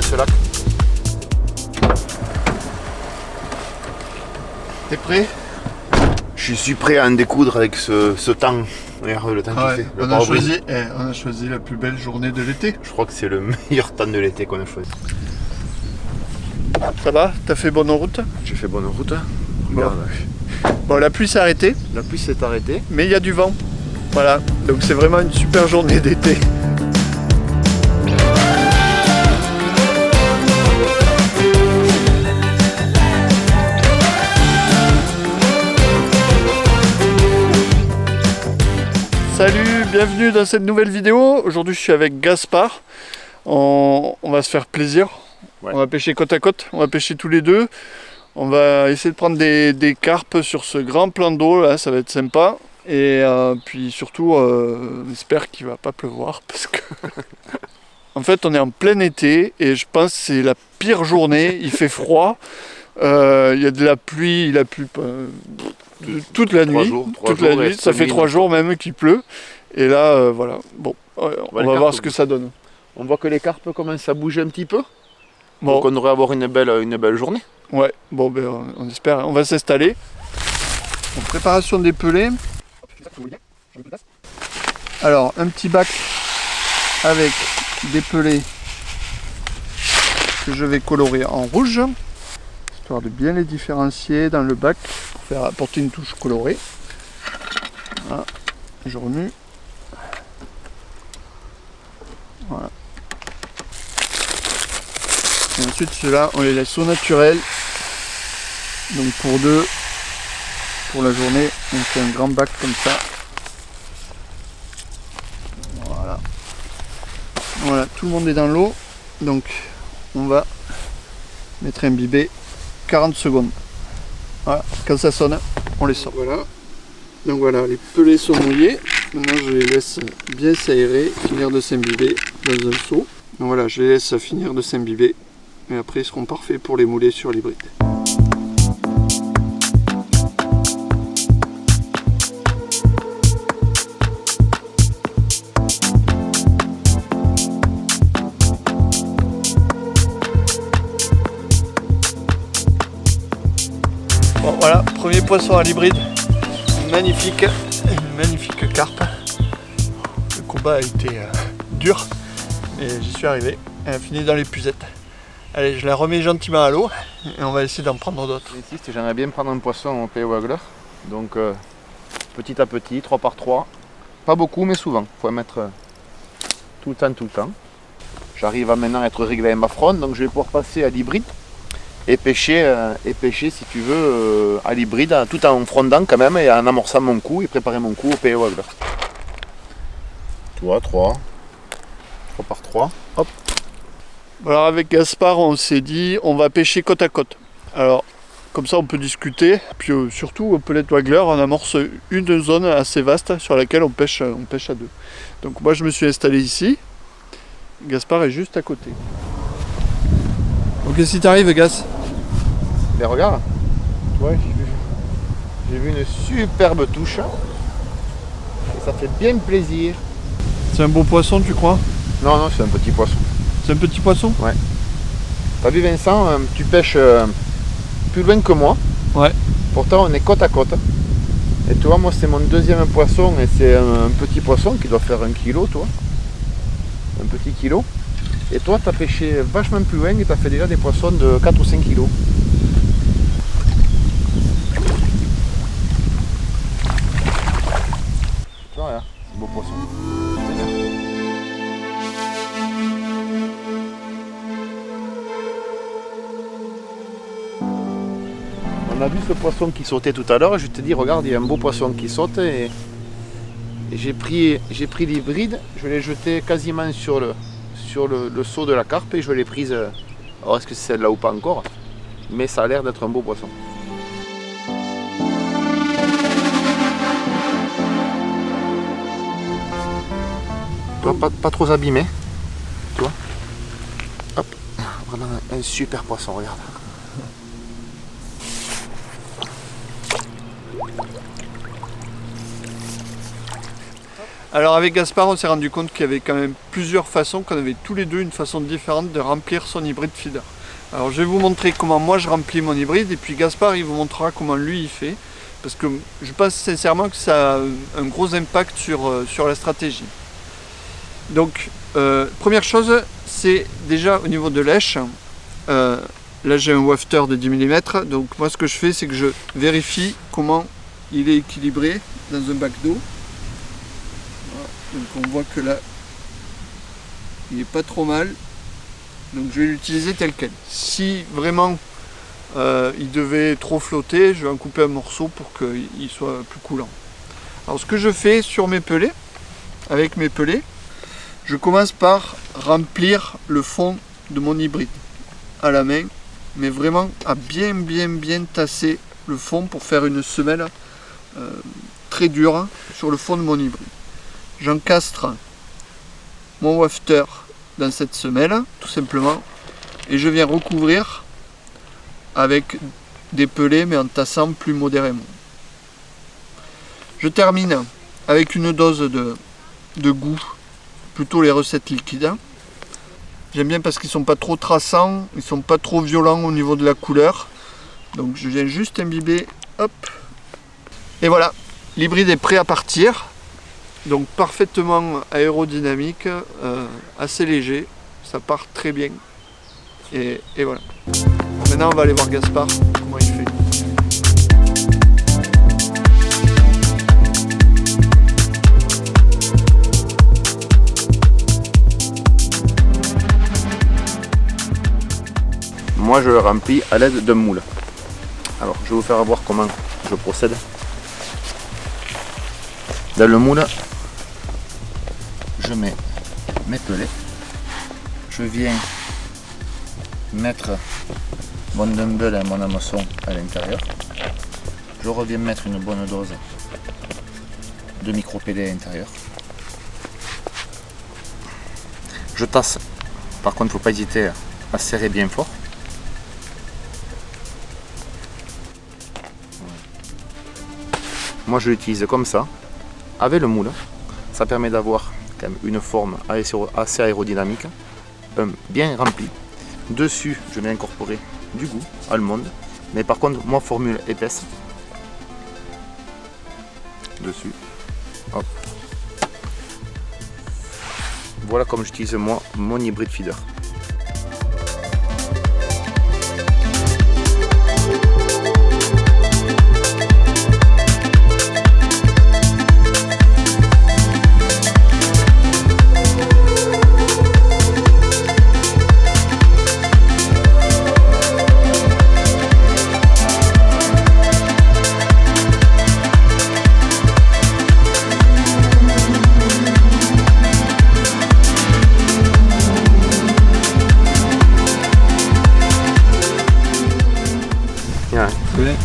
ce lac. T'es prêt? Je suis prêt à en découdre avec ce temps. Regarde le temps qu'il fait. On a choisi la plus belle journée de l'été. Je crois que c'est le meilleur temps de l'été qu'on a choisi. Ça va? T'as fait bonne route? J'ai fait bonne route. Regarde. Bon, la pluie s'est arrêtée. La pluie s'est arrêtée. Mais il y a du vent. Voilà. Donc c'est vraiment une super journée d'été. Salut, bienvenue dans cette nouvelle vidéo. Aujourd'hui je suis avec Gaspard. On va se faire plaisir. Ouais. On va pêcher côte à côte, on va pêcher tous les deux. On va essayer de prendre des carpes sur ce grand plan d'eau là, ça va être sympa. Et puis surtout, on espère qu'il va pas pleuvoir parce que en fait on est en plein été et je pense que c'est la pire journée. Il fait froid, il y a de la pluie, il a plu toute la nuit. Ça fait 3 jours même qu'il pleut. Et là, voilà. Bon, on va voir ce que ça donne. On voit que les carpes commencent à bouger un petit peu. Bon. Donc on devrait avoir une belle journée. Ouais, bon, ben, on espère. On va s'installer. En préparation des pelets. Alors, un petit bac avec des pelets que je vais colorer en rouge, histoire de bien les différencier dans le bac pour faire apporter une touche colorée. Voilà, je remue. Voilà. Et ensuite ceux-là on les laisse au naturel. Donc pour deux, pour la journée, on fait un grand bac comme ça. Voilà. Voilà, tout le monde est dans l'eau. Donc on va mettre un bibet 40 secondes. Voilà, quand ça sonne, on les sort. Voilà. Donc voilà, les pelets sont mouillés. Maintenant je les laisse bien s'aérer, finir de s'imbiber dans un seau. Donc voilà, je les laisse finir de s'imbiber. Et après ils seront parfaits pour les mouler sur l'hybride. Bon voilà, premier poisson à l'hybride. Magnifique carpe. Le combat a été dur, mais j'y suis arrivé. Elle a fini dans les puzettes. Allez, je la remets gentiment à l'eau et on va essayer d'en prendre d'autres. Ici, j'aimerais bien prendre un poisson au P. Waggler. Donc petit à petit, 3 par 3. Pas beaucoup, mais souvent. Il faut en mettre tout le temps. J'arrive à maintenant être réglé à ma fronde, donc je vais pouvoir passer à l'hybride et pêcher si tu veux à l'hybride, tout en frondant quand même et en amorçant mon coup et préparer mon coup au P. Waggler. Tu vois, 3 par 3. Hop. Alors avec Gaspard on s'est dit on va pêcher côte à côte. Alors comme ça on peut discuter. Puis surtout au Pellet Waggler on amorce une zone assez vaste sur laquelle on pêche à deux. Donc moi je me suis installé ici. Gaspard est juste à côté. Donc qu'est-ce qui t'arrive Gas? Mais regarde, ouais, j'ai vu une superbe touche. Et ça fait bien plaisir. C'est un beau poisson tu crois? Non, c'est un petit poisson. C'est un petit poisson? Ouais. T'as vu Vincent, tu pêches plus loin que moi. Ouais. Pourtant on est côte à côte. Et tu vois, moi c'est mon deuxième poisson et c'est un petit poisson qui doit faire 1 kilo, toi. Un petit kilo. Et toi t'as pêché vachement plus loin et t'as fait déjà des poissons de 4 ou 5 kilos. Tu vois, regarde, c'est un beau poisson. On a vu ce poisson qui sautait tout à l'heure et je te dis regarde il y a un beau poisson qui saute et j'ai pris l'hybride, je l'ai jeté quasiment sur le seau de la carpe et je l'ai prise. Alors est-ce que c'est celle-là ou pas encore? Mais ça a l'air d'être un beau poisson. Tu vois, pas trop abîmé. Tu vois? Hop, vraiment un super poisson, regarde. Alors avec Gaspard, on s'est rendu compte qu'il y avait quand même plusieurs façons, qu'on avait tous les deux une façon différente de remplir son hybride feeder. Alors je vais vous montrer comment moi je remplis mon hybride et puis Gaspard il vous montrera comment lui il fait. Parce que je pense sincèrement que ça a un gros impact sur la stratégie. Donc première chose, c'est déjà au niveau de lèche. Là j'ai un wafter de 10 mm, donc moi ce que je fais c'est que je vérifie comment il est équilibré dans un bac d'eau. Voilà. Donc on voit que là il n'est pas trop mal, donc je vais l'utiliser tel quel. Si vraiment il devait trop flotter, je vais en couper un morceau pour qu'il soit plus coulant. Alors ce que je fais sur mes pellets, avec mes pellets, je commence par remplir le fond de mon hybride à la main, mais vraiment à bien tasser le fond pour faire une semelle très dure sur le fond de mon hybride. J'encastre mon wafter dans cette semelle tout simplement et je viens recouvrir avec des pellets mais en tassant plus modérément. Je termine avec une dose de goût, plutôt les recettes liquides. J'aime bien parce qu'ils sont pas trop traçants, ils sont pas trop violents au niveau de la couleur. Donc je viens juste imbiber, hop. Et voilà, l'hybride est prêt à partir. Donc parfaitement aérodynamique, assez léger, ça part très bien. Et voilà. Maintenant on va aller voir Gaspard, comment il fait. Moi je le remplis à l'aide d'un moule. Alors je vais vous faire voir comment je procède. Dans le moule, je mets mes pellets. Je viens mettre mon dumbbell et mon hameçon à l'intérieur. Je reviens mettre une bonne dose de micro-pellets à l'intérieur. Je tasse. Par contre, il ne faut pas hésiter à serrer bien fort. Moi je l'utilise comme ça, avec le moule. Ça permet d'avoir quand même une forme assez aérodynamique, bien remplie. Dessus, je vais incorporer du goût, almond, mais par contre, moi, formule épaisse. Dessus. Hop. Voilà comme j'utilise moi mon hybride feeder.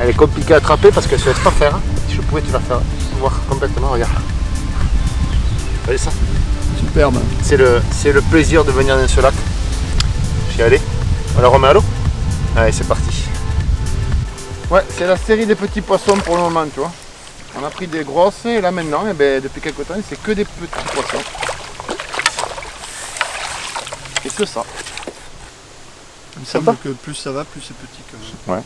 Elle est compliquée à attraper parce qu'elle ne se laisse pas faire. Si je pouvais te la faire voir complètement, regarde. Regardez ça. Superbe. C'est le plaisir de venir dans ce lac. J'y allais. On la remet à l'eau. Allez, c'est parti. Ouais, c'est la série des petits poissons pour le moment, tu vois. On a pris des grosses et là maintenant, eh ben, depuis quelques temps, c'est que des petits poissons. Et que ça. Il me semble que plus ça va, plus c'est petit quand même. Ouais.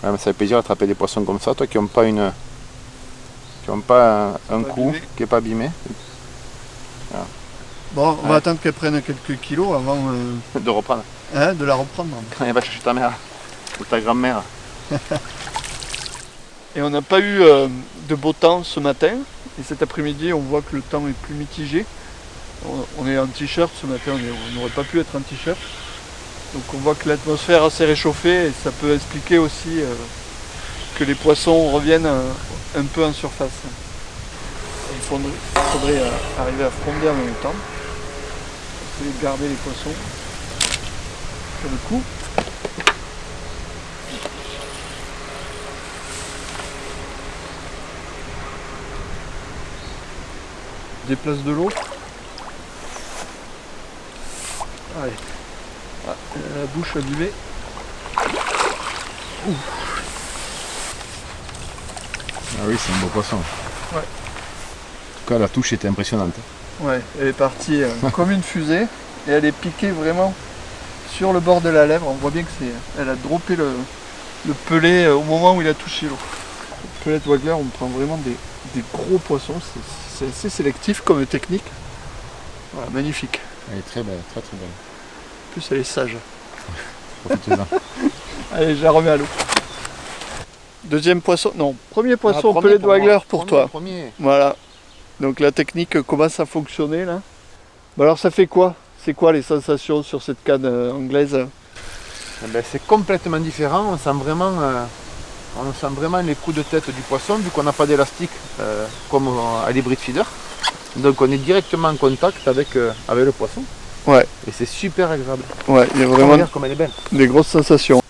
Ouais, mais ça fait plaisir d'attraper des poissons comme ça, toi qui n'ont pas un cou qui n'est pas abîmé. Voilà. Bon, on va attendre qu'elle prenne quelques kilos avant de reprendre. De la reprendre. Elle va chercher ta mère ou ta grand-mère. Et on n'a pas eu de beau temps ce matin. Et cet après-midi, on voit que le temps est plus mitigé. On est en t-shirt ce matin, on n'aurait pas pu être en t-shirt. Donc on voit que l'atmosphère s'est réchauffée et ça peut expliquer aussi que les poissons reviennent un peu en surface. Il faudrait arriver à fonder en même temps. Essayer de garder les poissons sur le coup. Déplace de l'eau. Allez. Ah, la bouche abîmée. Ah oui, c'est un beau poisson. Ouais. tout cas, la touche était impressionnante. Ouais, elle est partie comme une fusée et elle est piquée vraiment sur le bord de la lèvre. On voit bien que elle a droppé le pelet au moment où il a touché l'eau. Le pelet de waggler, on prend vraiment des gros poissons. C'est assez sélectif comme technique. Voilà, magnifique. Elle est très belle, très très belle. En plus, elle est sage. Profitez-en. Allez, je la remets à l'eau. Deuxième poisson, non, premier poisson premier pelet de pour waggler moi. pour toi. Premier. Voilà. Donc la technique commence à fonctionner là. Bah alors ça fait quoi? C'est quoi les sensations sur cette canne anglaise? Eh ben, c'est complètement différent. On sent vraiment les coups de tête du poisson vu qu'on n'a pas d'élastique comme à l'hybrid feeder. Donc on est directement en contact avec le poisson. Ouais. Et c'est super agréable. Ouais, il y a vraiment Regarde comme elle est belle. des grosses sensations.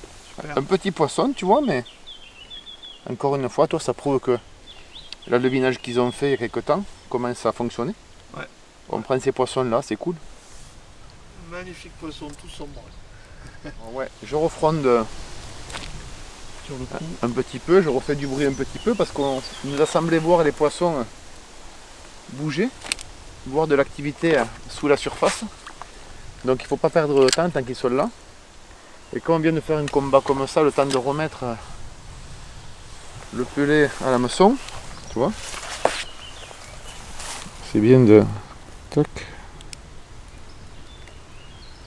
Un petit poisson, tu vois, mais encore une fois, toi, ça prouve que le levinage qu'ils ont fait il y a quelques temps commence à fonctionner. Ouais. On prend ces poissons-là, c'est cool. Magnifique poisson, tout sombre. Ouais, je refronde Sur le coup. un petit peu, je refais du bruit un petit peu parce qu'on nous a semblé voir les poissons bouger, voir de l'activité sous la surface. Donc il ne faut pas perdre de temps tant qu'ils sont là. Et quand on vient de faire un combat comme ça, le temps de remettre le pelet à la hameçon, tu vois, c'est bien de... Tac.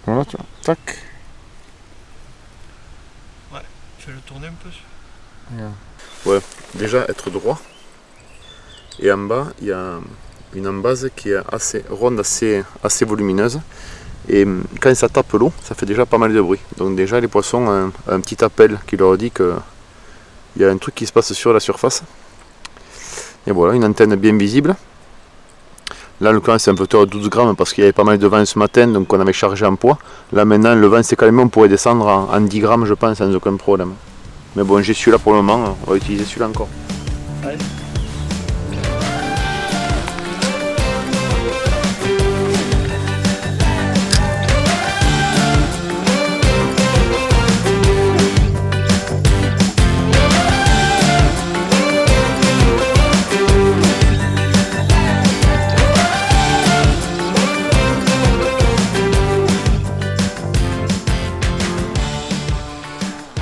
Voilà, tu vois. Tac. Fais-le tourner un peu. Ouais, déjà être droit. Et en bas, il y a une embase qui est assez ronde, assez volumineuse. Et quand ça tape l'eau, ça fait déjà pas mal de bruit. Donc déjà les poissons ont un petit appel qui leur dit qu'il y a un truc qui se passe sur la surface. Et voilà, une antenne bien visible. Là, le cas c'est un flotteur de 12 grammes parce qu'il y avait pas mal de vent ce matin, donc on avait chargé en poids. Là maintenant, le vent s'est calmé, on pourrait descendre en 10 grammes, je pense, sans aucun problème. Mais bon, j'ai celui-là pour le moment, on va utiliser celui-là encore. Allez.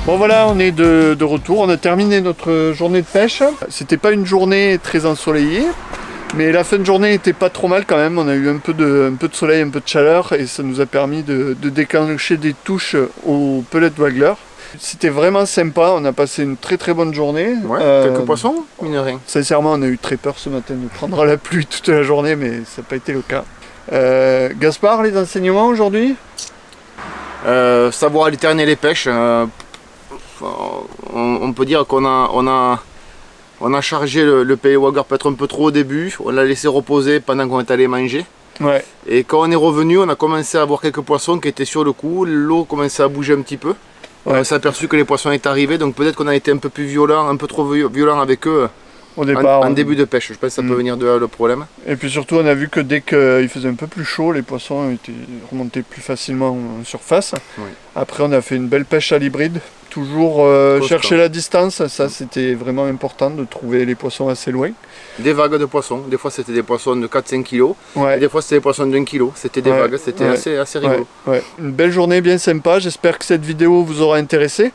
Bon voilà, on est de retour, on a terminé notre journée de pêche. C'était pas une journée très ensoleillée, mais la fin de journée était pas trop mal quand même. On a eu un peu de soleil, un peu de chaleur et ça nous a permis de déclencher des touches au pelet de waggler. C'était vraiment sympa, on a passé une très très bonne journée. Ouais, quelques poissons, mine de rien. Sincèrement, on a eu très peur ce matin de prendre la pluie toute la journée, mais ça n'a pas été le cas. Gaspard, les enseignements aujourd'hui? Savoir alterner les pêches. On peut dire qu'on a chargé le pelet waggler peut-être un peu trop au début, on l'a laissé reposer pendant qu'on est allé manger. Ouais. Et quand on est revenu, on a commencé à avoir quelques poissons qui étaient sur le coup, l'eau commençait à bouger un petit peu. Ouais. On s'est aperçu que les poissons étaient arrivés, donc peut-être qu'on a été un peu plus violent, un peu trop violent avec eux Au départ, en début de pêche. Je pense que ça peut venir de là le problème. Et puis surtout, on a vu que dès qu'il faisait un peu plus chaud, les poissons remontaient plus facilement en surface. Oui. Après, on a fait une belle pêche à l'hybride. Toujours chercher la distance, ça c'était vraiment important de trouver les poissons assez loin. Des vagues de poissons, des fois c'était des poissons de 4-5 kg, Ouais. et des fois c'était des poissons d'1 kg, c'était des vagues, c'était assez rigolo. Ouais. Une belle journée bien sympa, j'espère que cette vidéo vous aura intéressé.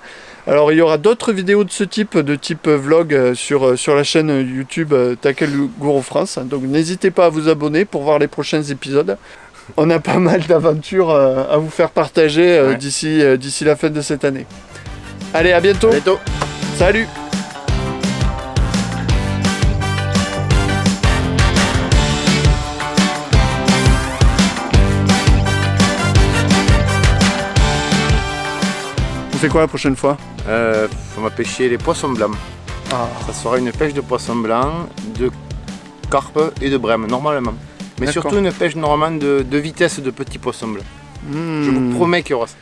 Alors il y aura d'autres vidéos de ce type, de type vlog sur la chaîne YouTube Tackle Guru France, donc n'hésitez pas à vous abonner pour voir les prochains épisodes. On a pas mal d'aventures à vous faire partager d'ici la fin de cette année. Allez, à bientôt. À bientôt. Salut. On fait quoi la prochaine fois? On va pêcher les poissons blancs. Ah. Ça sera une pêche de poissons blancs, de carpe et de brème, normalement. Mais D'accord. surtout une pêche normalement de vitesse de petits poissons blancs. Je vous promets qu'il y aura ça.